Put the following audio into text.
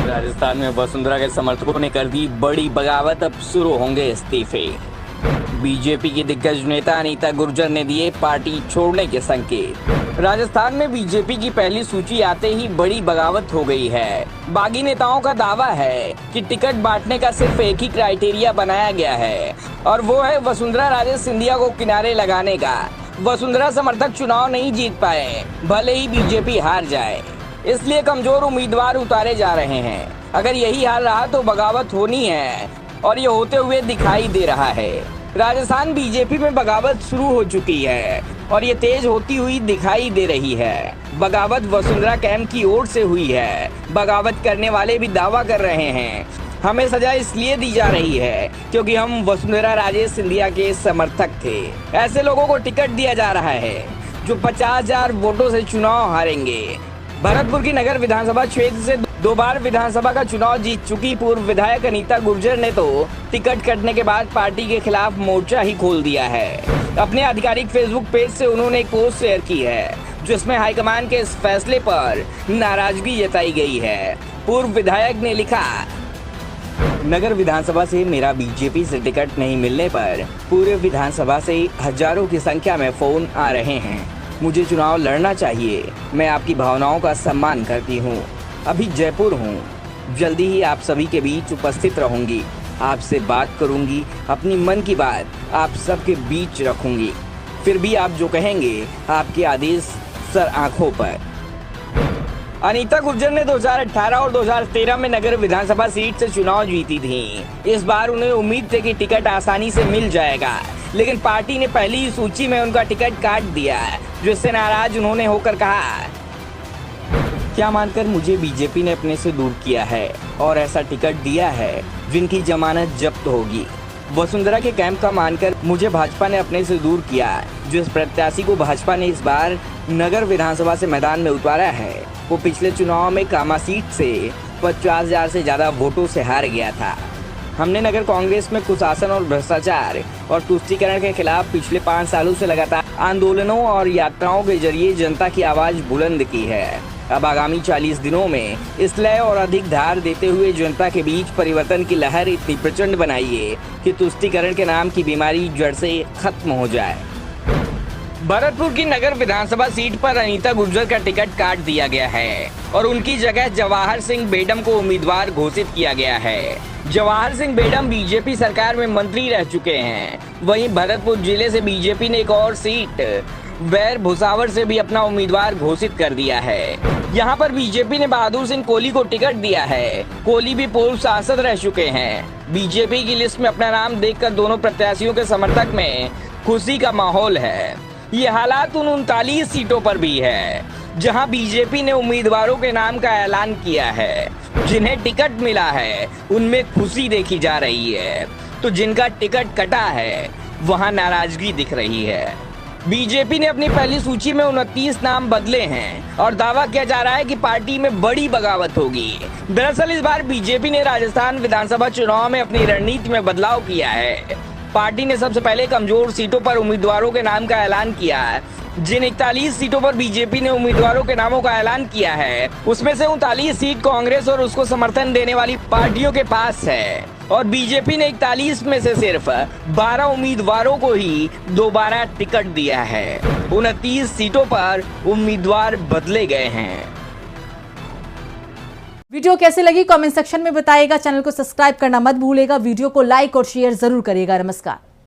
राजस्थान में वसुंधरा के समर्थकों ने कर दी बड़ी बगावत, अब शुरू होंगे इस्तीफे। बीजेपी की दिग्गज नेता अनीता गुर्जर ने दिए पार्टी छोड़ने के संकेत। राजस्थान में बीजेपी की पहली सूची आते ही बड़ी बगावत हो गई है। बागी नेताओं का दावा है कि टिकट बांटने का सिर्फ एक ही क्राइटेरिया बनाया गया है और वो है वसुंधरा राजे सिंधिया को किनारे लगाने का। वसुंधरा समर्थक चुनाव नहीं जीत पाए, भले ही बीजेपी हार जाए, इसलिए कमजोर उम्मीदवार उतारे जा रहे हैं। अगर यही हाल रहा तो बगावत होनी है और ये होते हुए दिखाई दे रहा है। राजस्थान बीजेपी में बगावत शुरू हो चुकी है और ये तेज होती हुई दिखाई दे रही है। बगावत वसुंधरा कैंप की ओर से हुई है। बगावत करने वाले भी दावा कर रहे हैं, हमें सजा इसलिए दी जा रही है क्योंकि हम वसुंधरा राजे सिंधिया के समर्थक थे। ऐसे लोगों को टिकट दिया जा रहा है जो 50,000 वोटों से चुनाव हारेंगे। भरतपुर की नगर विधानसभा क्षेत्र से 2 बार विधानसभा का चुनाव जीत चुकी पूर्व विधायक अनीता गुर्जर ने तो टिकट कटने के बाद पार्टी के खिलाफ मोर्चा ही खोल दिया है। अपने आधिकारिक फेसबुक पेज से उन्होंने एक पोस्ट शेयर की है जिसमें हाईकमान के इस फैसले पर नाराजगी जताई गई है। पूर्व विधायक ने लिखा, नगर विधानसभा से मेरा बीजेपी से टिकट नहीं मिलने पर पूरे विधानसभा से हजारों की संख्या में फोन आ रहे हैं। मुझे चुनाव लड़ना चाहिए, मैं आपकी भावनाओं का सम्मान करती हूँ। अभी जयपुर हूँ, जल्दी ही आप सभी के बीच उपस्थित रहूंगी, आपसे बात करूंगी, अपनी मन की बात आप सबके बीच रखूंगी। फिर भी आप जो कहेंगे आपके आदेश सर आंखों पर। अनीता गुर्जर ने 2018 और 2013 में नगर विधानसभा सीट से चुनाव जीती थी। इस बार उन्हें उम्मीद थी कि टिकट आसानी से मिल जाएगा, लेकिन पार्टी ने पहली ही सूची में उनका टिकट काट दिया, जिससे नाराज उन्होंने होकर कहा, क्या मानकर मुझे बीजेपी ने अपने से दूर किया है और ऐसा टिकट दिया है जिनकी जमानत जब्त होगी। वसुंधरा के कैंप का मानकर मुझे भाजपा ने अपने से दूर किया। जिस प्रत्याशी को भाजपा ने इस बार नगर विधानसभा से मैदान में उतारा है वो पिछले चुनाव में कामा सीट से 50,000 से ज्यादा वोटों से हार गया था। हमने नगर कांग्रेस में कुशासन और भ्रष्टाचार और तुष्टीकरण के खिलाफ पिछले 5 सालों से लगातार आंदोलनों और यात्राओं के जरिए जनता की आवाज बुलंद की है। अब आगामी 40 दिनों में इस लय और अधिक धार देते हुए जनता के बीच परिवर्तन की लहर इतनी प्रचंड बनाइए कि तुष्टीकरण के नाम की बीमारी जड़ से खत्म हो जाए। भरतपुर की नगर विधानसभा सीट पर अनीता गुर्जर का टिकट काट दिया गया है और उनकी जगह जवाहर सिंह बेडम को उम्मीदवार घोषित किया गया है। जवाहर सिंह बेडम बीजेपी सरकार में मंत्री रह चुके हैं। वहीं भरतपुर जिले से बीजेपी ने एक और सीट वैर भुसावर से भी अपना उम्मीदवार घोषित कर दिया है। यहाँ पर बीजेपी ने बहादुर सिंह कोहली को टिकट दिया है। कोहली भी पूर्व सांसद रह चुके हैं। बीजेपी की लिस्ट में अपना नाम देखकर दोनों प्रत्याशियों के समर्थक में खुशी का माहौल है। ये हालात उन 39 सीटों पर भी है जहां बीजेपी ने उम्मीदवारों के नाम का ऐलान किया है। जिन्हें टिकट मिला है उनमें खुशी देखी जा रही है, तो जिनका टिकट कटा है वहां नाराजगी दिख रही है। बीजेपी ने अपनी पहली सूची में 29 नाम बदले हैं और दावा किया जा रहा है कि पार्टी में बड़ी बगावत होगी। दरअसल इस बार बीजेपी ने राजस्थान विधानसभा चुनाव में अपनी रणनीति में बदलाव किया है। पार्टी ने सबसे पहले कमजोर सीटों पर उम्मीदवारों के नाम का ऐलान किया है। जिन 41 सीटों पर बीजेपी ने उम्मीदवारों के नामों का ऐलान किया है उसमें से 39 सीट कांग्रेस और उसको समर्थन देने वाली पार्टियों के पास है और बीजेपी ने 41 में से सिर्फ 12 उम्मीदवारों को ही दोबारा टिकट दिया है। 29 सीटों पर उम्मीदवार बदले गए हैं। वीडियो कैसे लगी कमेंट सेक्शन में बताइएगा। चैनल को सब्सक्राइब करना मत भूलिएगा। वीडियो को लाइक और शेयर जरूर करिएगा। नमस्कार।